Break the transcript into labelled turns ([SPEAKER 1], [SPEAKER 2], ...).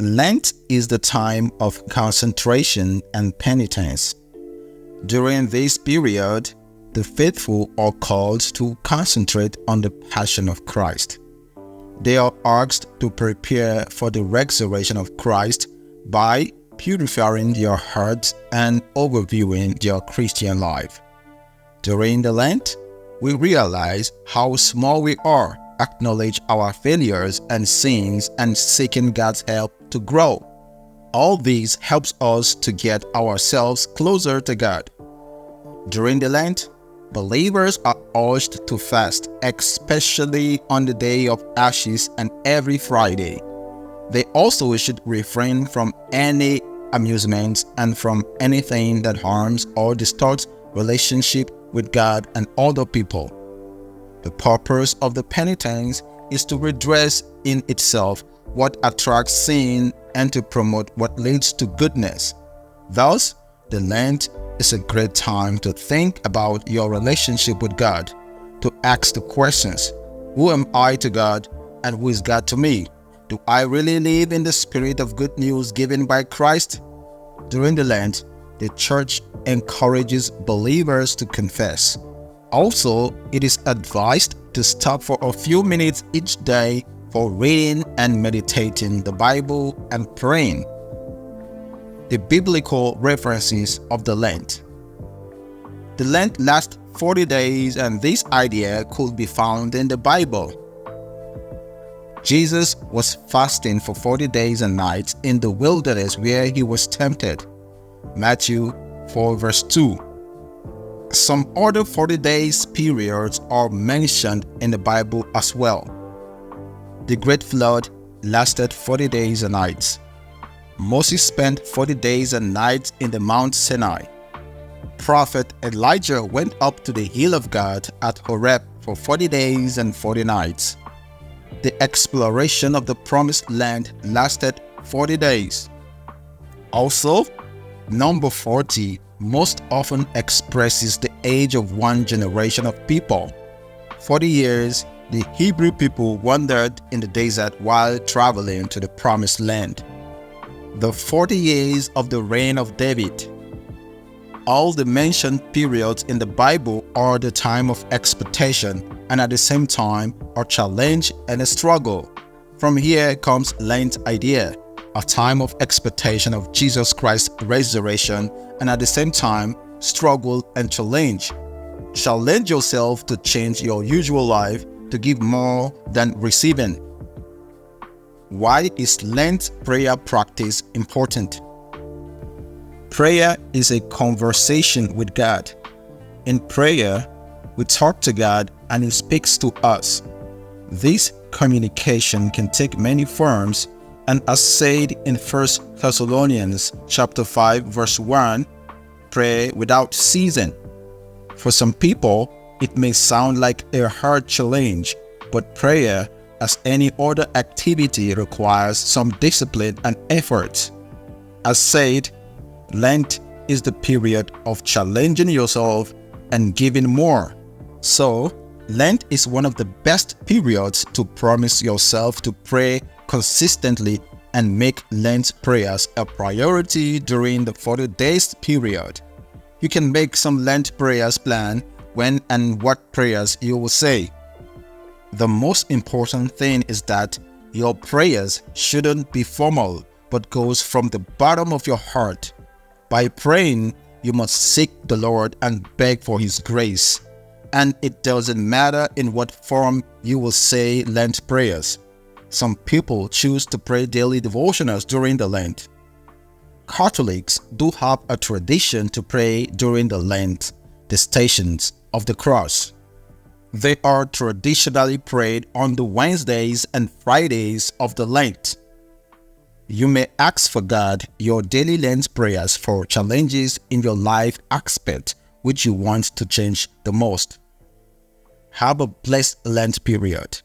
[SPEAKER 1] Lent is the time of concentration and penitence. During this period, the faithful are called to concentrate on the passion of Christ. They are asked to prepare for the resurrection of Christ by purifying their hearts and overviewing their Christian life. During the Lent, we realize how small we are, acknowledge our failures and sins, and seeking God's help to grow. All this helps us to get ourselves closer to God. During the Lent, believers are urged to fast, especially on the Day of Ashes and every Friday. They also should refrain from any amusements and from anything that harms or distorts relationship with God and other people. The purpose of the penitence is to redress in itself what attracts sin and to promote what leads to goodness. Thus, the Lent is a great time to think about your relationship with God, to ask the questions, who am I to God and who is God to me? Do I really live in the spirit of good news given by Christ? During the Lent, the Church encourages believers to confess. Also, it is advised to stop for a few minutes each day for reading and meditating the Bible and praying. The biblical references of the Lent. The Lent lasts 40 days, and this idea could be found in the Bible. Jesus was fasting for 40 days and nights in the wilderness where he was tempted. Matthew 4 verse 2. Some other 40 days periods are mentioned in the Bible as well. The Great Flood lasted 40 days and nights. Moses spent 40 days and nights in the Mount Sinai. Prophet Elijah went up to the hill of God at Horeb for 40 days and 40 nights. The exploration of the Promised Land lasted 40 days. Also, number 40 most often expresses the age of one generation of people. 40 years, the Hebrew people wandered in the desert while traveling to the Promised Land. The 40 years of the reign of David. All the mentioned periods in the Bible are the time of expectation and at the same time a challenge and a struggle. From here comes Lent's idea, a time of expectation of Jesus Christ's resurrection and at the same time struggle and challenge. Challenge yourself to change your usual life to give more than receiving. Why is Lent prayer practice important? Prayer is a conversation with God. In prayer, we talk to God and He speaks to us. This communication can take many forms, and as said in 1 Thessalonians chapter 5 verse 1, pray without ceasing. For some people, it may sound like a hard challenge, but prayer, as any other activity, requires some discipline and effort. As said, Lent is the period of challenging yourself and giving more. So, Lent is one of the best periods to promise yourself to pray consistently and make Lent prayers a priority during the 40 days period. You can make some Lent prayers plan when and what prayers you will say. The most important thing is that your prayers shouldn't be formal but goes from the bottom of your heart. By praying, you must seek the Lord and beg for His grace. And it doesn't matter in what form you will say Lent prayers. Some people choose to pray daily devotionals during the Lent. Catholics do have a tradition to pray during the Lent, the Stations of the Cross. They are traditionally prayed on the Wednesdays and Fridays of the Lent. You may ask for God your daily Lent prayers for challenges in your life aspect which you want to change the most. Have a blessed Lent period.